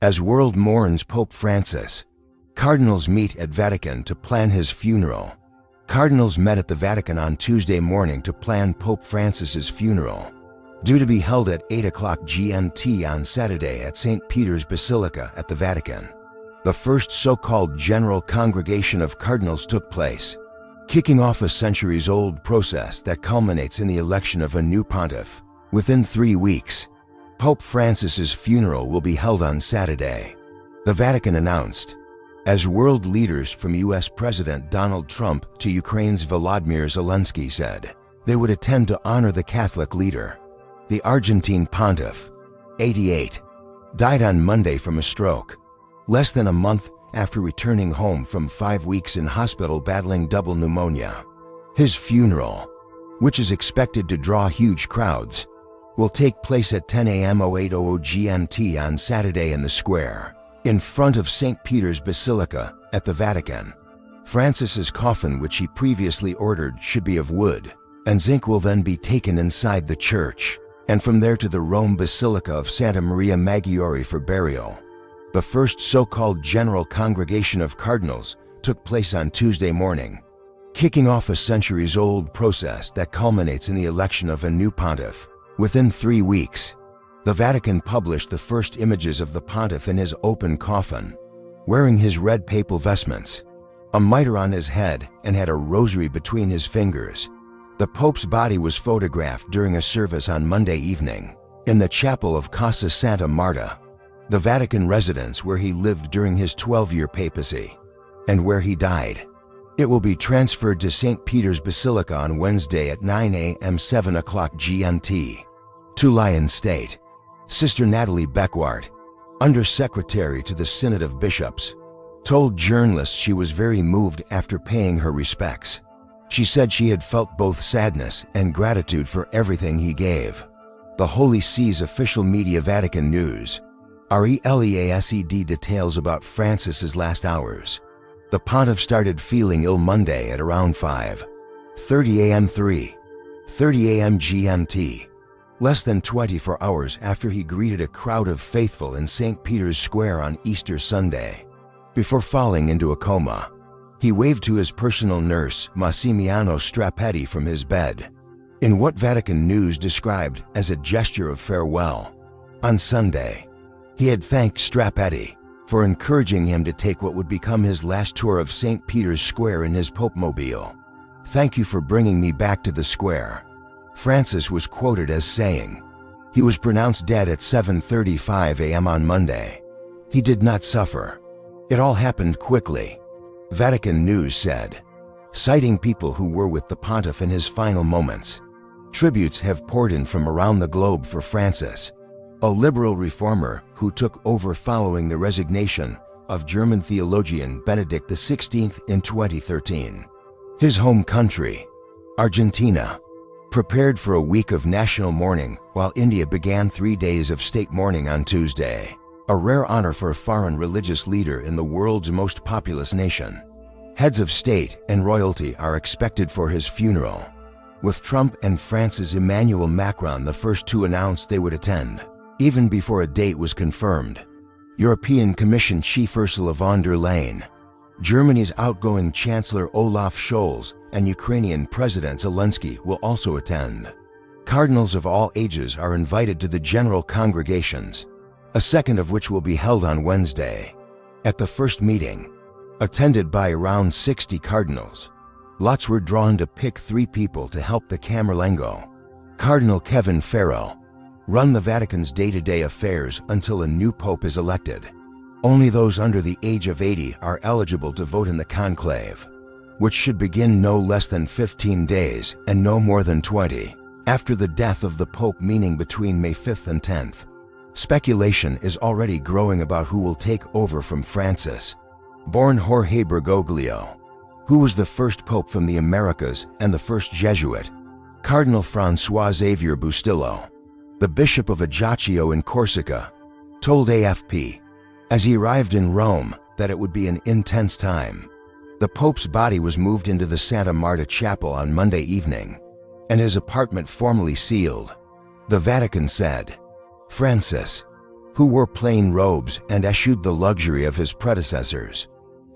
As world mourns Pope Francis, cardinals meet at Vatican to plan his funeral. Cardinals met at the Vatican on Tuesday morning to plan Pope Francis's funeral, due to be held at 8 o'clock GMT on Saturday at St. Peter's Basilica at the Vatican. The first so-called General Congregation of Cardinals took place, kicking off a centuries-old process that culminates in the election of a new pontiff. Within 3 weeks, Pope Francis's funeral will be held on Saturday, the Vatican announced, as world leaders from U.S. President Donald Trump to Ukraine's Volodymyr Zelensky said they would attend to honor the Catholic leader. The Argentine Pontiff, 88, died on Monday from a stroke, less than a month after returning home from 5 weeks in hospital battling double pneumonia. His funeral, which is expected to draw huge crowds, will take place at 10 a.m. 0800 GMT on Saturday in the square, in front of St. Peter's Basilica at the Vatican. Francis's coffin, which he previously ordered, should be of wood, and zinc will then be taken inside the church, and from there to the Rome Basilica of Santa Maria Maggiore for burial. The first so-called General Congregation of Cardinals took place on Tuesday morning, kicking off a centuries-old process that culminates in the election of a new pontiff. Within 3 weeks, the Vatican published the first images of the pontiff in his open coffin, wearing his red papal vestments, a mitre on his head, and had a rosary between his fingers. The Pope's body was photographed during a service on Monday evening in the chapel of Casa Santa Marta, the Vatican residence where he lived during his 12-year papacy, and where he died. It will be transferred to St. Peter's Basilica on Wednesday at 9 a.m. 7 o'clock GMT. To lie in state, Sister Natalie Beckwart, Under-Secretary to the Synod of Bishops, told journalists she was very moved after paying her respects. She said she had felt both sadness and gratitude for everything he gave. The Holy See's official media Vatican News, RELEASED, details about Francis's last hours. The pontiff started feeling ill Monday at around 5:30 a.m. 3:30 a.m. GMT, less than 24 hours after he greeted a crowd of faithful in St. Peter's Square on Easter Sunday. Before falling into a coma, he waved to his personal nurse, Massimiliano Strappetti, from his bed, in what Vatican News described as a gesture of farewell. On Sunday, he had thanked Strappetti for encouraging him to take what would become his last tour of St. Peter's Square in his Pope-mobile. "Thank you for bringing me back to the square," Francis was quoted as saying. He was pronounced dead at 7:35 a.m. on Monday. He did not suffer. It all happened quickly, Vatican News said, citing people who were with the pontiff in his final moments. Tributes have poured in from around the globe for Francis, a liberal reformer who took over following the resignation of German theologian Benedict XVI in 2013. His home country, Argentina, prepared for a week of national mourning while India began 3 days of state mourning on Tuesday, a rare honor for a foreign religious leader in the world's most populous nation. Heads of state and royalty are expected for his funeral, with Trump and France's Emmanuel Macron the first to announce they would attend, even before a date was confirmed. European Commission Chief Ursula von der Leyen, Germany's outgoing Chancellor Olaf Scholz, and Ukrainian President Zelensky will also attend. Cardinals of all ages are invited to the general congregations, a second of which will be held on Wednesday. At the first meeting, attended by around 60 cardinals, lots were drawn to pick 3 people to help the Camerlengo. Cardinal Kevin Farrell run the Vatican's day-to-day affairs until a new pope is elected. Only those under the age of 80 are eligible to vote in the conclave, which should begin no less than 15 days and no more than 20 after the death of the pope, meaning between May 5th and 10th. Speculation is already growing about who will take over from Francis. Born Jorge Bergoglio, who was the first pope from the Americas and the first Jesuit, Cardinal Francois Xavier Bustillo, the Bishop of Ajaccio in Corsica, told AFP, as he arrived in Rome, that it would be an intense time. The Pope's body was moved into the Santa Marta Chapel on Monday evening, and his apartment formally sealed. The Vatican said, Francis, who wore plain robes and eschewed the luxury of his predecessors,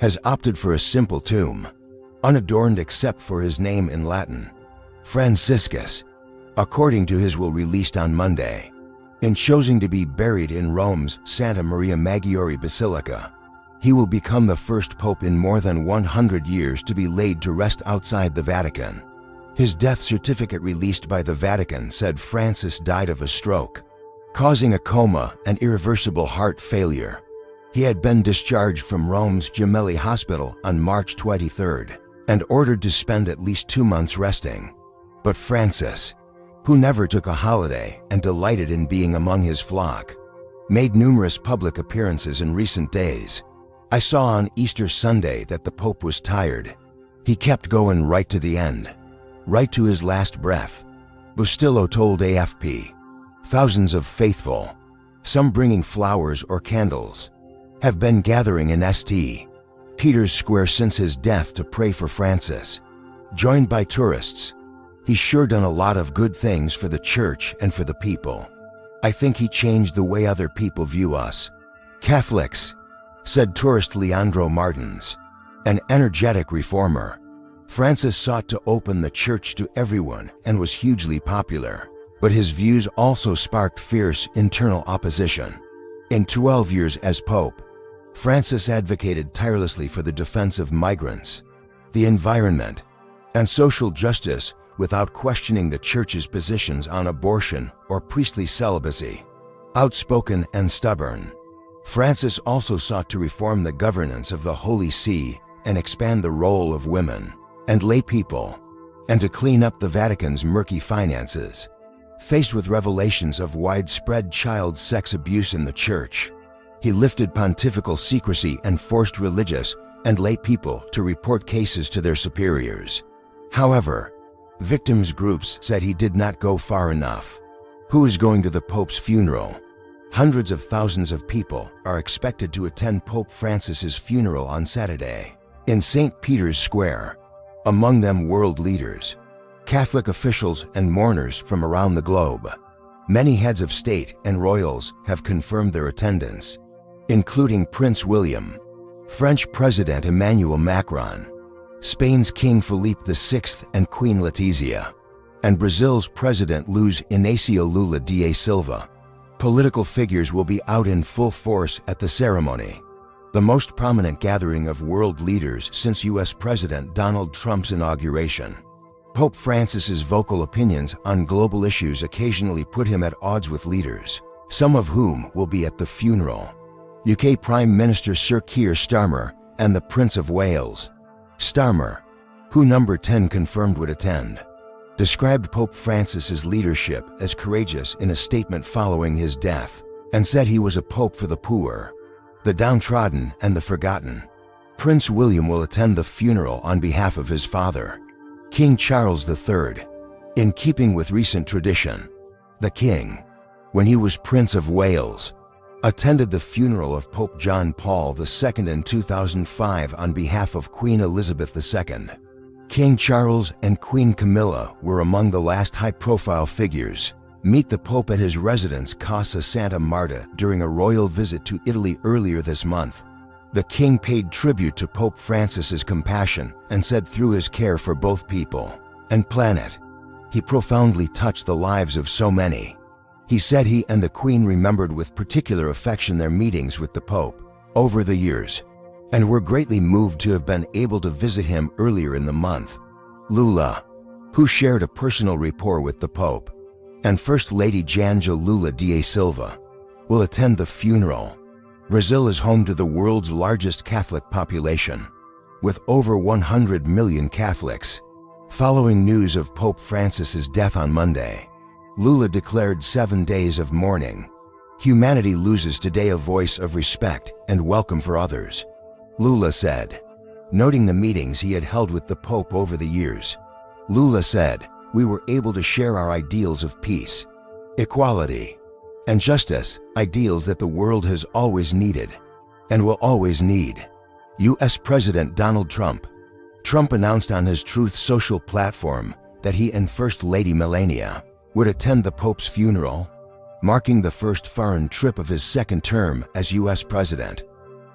has opted for a simple tomb, unadorned except for his name in Latin, Franciscus, according to his will released on Monday, in choosing to be buried in Rome's Santa Maria Maggiore Basilica. He will become the first pope in more than 100 years to be laid to rest outside the Vatican. His death certificate released by the Vatican said Francis died of a stroke, causing a coma and irreversible heart failure. He had been discharged from Rome's Gemelli Hospital on March 23rd and ordered to spend at least 2 months resting. But Francis, who never took a holiday and delighted in being among his flock, made numerous public appearances in recent days. I saw on Easter Sunday that the Pope was tired. He kept going right to the end, right to his last breath, Bustillo told AFP. Thousands of faithful, some bringing flowers or candles, have been gathering in St. Peter's Square since his death to pray for Francis. Joined by tourists, he's sure done a lot of good things for the church and for the people. I think he changed the way other people view us, Catholics, said tourist Leandro Martins, an energetic reformer. Francis sought to open the church to everyone and was hugely popular, but his views also sparked fierce internal opposition. In 12 years as Pope, Francis advocated tirelessly for the defense of migrants, the environment, and social justice without questioning the Church's positions on abortion or priestly celibacy. Outspoken and stubborn, Francis also sought to reform the governance of the Holy See and expand the role of women and lay people, and to clean up the Vatican's murky finances. Faced with revelations of widespread child sex abuse in the Church, he lifted pontifical secrecy and forced religious and lay people to report cases to their superiors. However, victims' groups said he did not go far enough. Who is going to the Pope's funeral? Hundreds of thousands of people are expected to attend Pope Francis's funeral on Saturday in St. Peter's Square, among them world leaders, Catholic officials, and mourners from around the globe. Many heads of state and royals have confirmed their attendance, including Prince William, French President Emmanuel Macron, Spain's King Felipe VI and Queen Letizia, and Brazil's President Luiz Inácio Lula da Silva. Political figures will be out in full force at the ceremony, the most prominent gathering of world leaders since U.S. President Donald Trump's inauguration. Pope Francis's vocal opinions on global issues occasionally put him at odds with leaders, some of whom will be at the funeral. UK Prime Minister Sir Keir Starmer and the Prince of Wales. Starmer, who Number 10 confirmed would attend, described Pope Francis's leadership as courageous in a statement following his death, and said he was a pope for the poor, the downtrodden, and the forgotten. Prince William will attend the funeral on behalf of his father, King Charles III. In keeping with recent tradition, the King, when he was Prince of Wales, attended the funeral of Pope John Paul II in 2005 on behalf of Queen Elizabeth II. King Charles and Queen Camilla were among the last high-profile figures meet the Pope at his residence Casa Santa Marta during a royal visit to Italy earlier this month. The King paid tribute to Pope Francis's compassion and said through his care for both people and planet, he profoundly touched the lives of so many. He said he and the Queen remembered with particular affection their meetings with the Pope over the years, and were greatly moved to have been able to visit him earlier in the month. Lula, who shared a personal rapport with the Pope, and First Lady Janja Lula da Silva, will attend the funeral. Brazil is home to the world's largest Catholic population, with over 100 million Catholics. Following news of Pope Francis's death on Monday, Lula declared 7 days of mourning. Humanity loses today a voice of respect and welcome for others, Lula said, noting the meetings he had held with the Pope over the years. Lula said, "We were able to share our ideals of peace, equality, and justice, ideals that the world has always needed and will always need." U.S. President Donald Trump announced on his Truth Social platform that he and First Lady Melania would attend the Pope's funeral. marking the first foreign trip of his second term as U.S. president.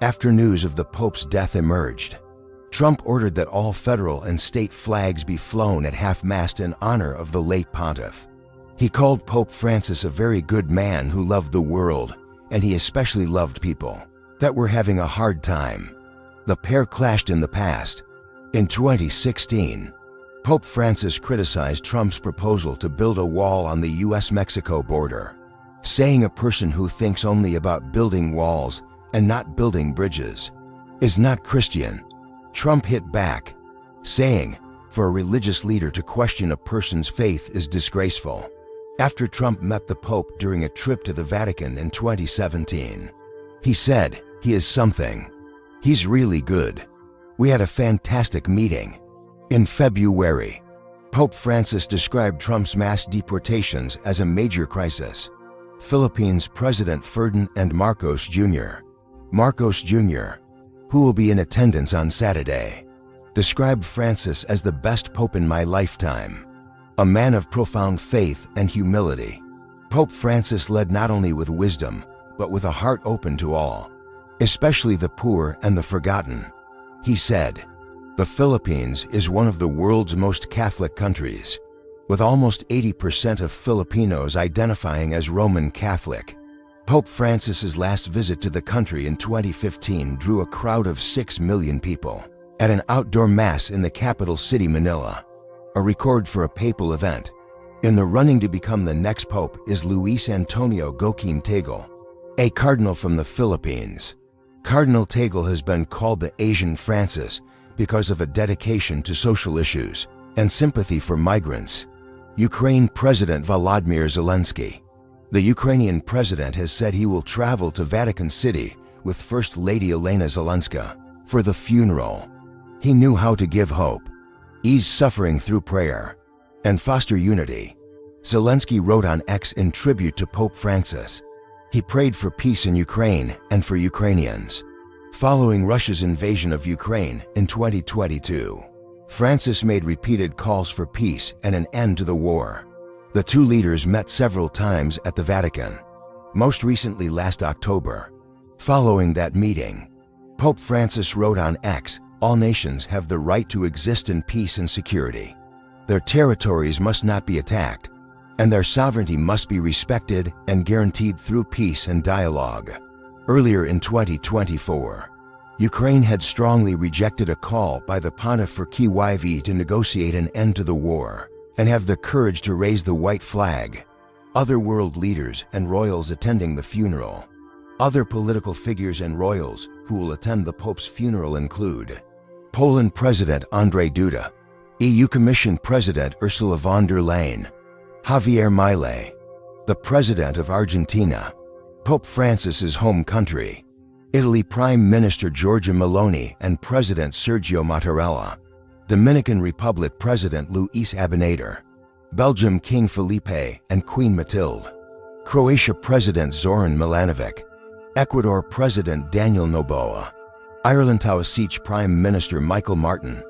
After news of the Pope's death emerged, Trump ordered that all federal and state flags be flown at half-mast in honor of the late Pontiff. He called Pope Francis a very good man who loved the world, and he especially loved people that were having a hard time. The pair clashed in the past. In 2016, Pope Francis criticized Trump's proposal to build a wall on the U.S.-Mexico border, saying a person who thinks only about building walls and not building bridges is not Christian. Trump hit back, saying, for a religious leader to question a person's faith is disgraceful. After Trump met the Pope during a trip to the Vatican in 2017, he said, "He is something. He's really good. We had a fantastic meeting." In February, Pope Francis described Trump's mass deportations as a major crisis. Philippines President Ferdinand Marcos Jr., who will be in attendance on Saturday, described Francis as the best pope in my lifetime, a man of profound faith and humility. Pope Francis led not only with wisdom, but with a heart open to all, especially the poor and the forgotten. He said, "The Philippines is one of the world's most Catholic countries, with almost 80% of Filipinos identifying as Roman Catholic." Pope Francis's last visit to the country in 2015 drew a crowd of 6 million people at an outdoor mass in the capital city Manila, a record for a papal event. In the running to become the next pope is Luis Antonio Joaquim Tagle, a cardinal from the Philippines. Cardinal Tagle has been called the Asian Francis because of a dedication to social issues and sympathy for migrants. Ukraine President Volodymyr Zelensky. The Ukrainian president has said he will travel to Vatican City with First Lady Elena Zelenska for the funeral. He knew how to give hope, ease suffering through prayer, and foster unity. Zelensky wrote on X in tribute to Pope Francis. He prayed for peace in Ukraine and for Ukrainians. Following Russia's invasion of Ukraine in 2022, Francis made repeated calls for peace and an end to the war. The two leaders met several times at the Vatican, most recently last October. Following that meeting, Pope Francis wrote on X, "All nations have the right to exist in peace and security. Their territories must not be attacked, and their sovereignty must be respected and guaranteed through peace and dialogue." Earlier in 2024, Ukraine had strongly rejected a call by the Pontiff for Kyiv to negotiate an end to the war and have the courage to raise the white flag. Other world leaders and royals attending the funeral. Other political figures and royals who will attend the Pope's funeral include Poland President Andrzej Duda, EU Commission President Ursula von der Leyen, Javier Milei, the President of Argentina, Pope Francis's home country, Italy Prime Minister Giorgia Meloni and President Sergio Mattarella, Dominican Republic President Luis Abinader, Belgium King Felipe and Queen Mathilde, Croatia President Zoran Milanovic, Ecuador President Daniel Noboa, Ireland Taoiseach Prime Minister Michael Martin,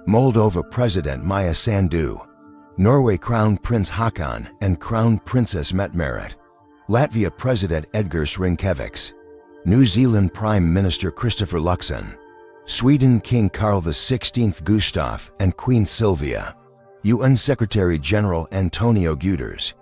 Moldova President Maya Sandu, Norway Crown Prince Haakon and Crown Princess Mette-Marit, Latvia President Edgars Rinkēvičs, New Zealand Prime Minister Christopher Luxon, Sweden King Carl XVI Gustaf and Queen Sylvia, UN Secretary General Antonio Guterres,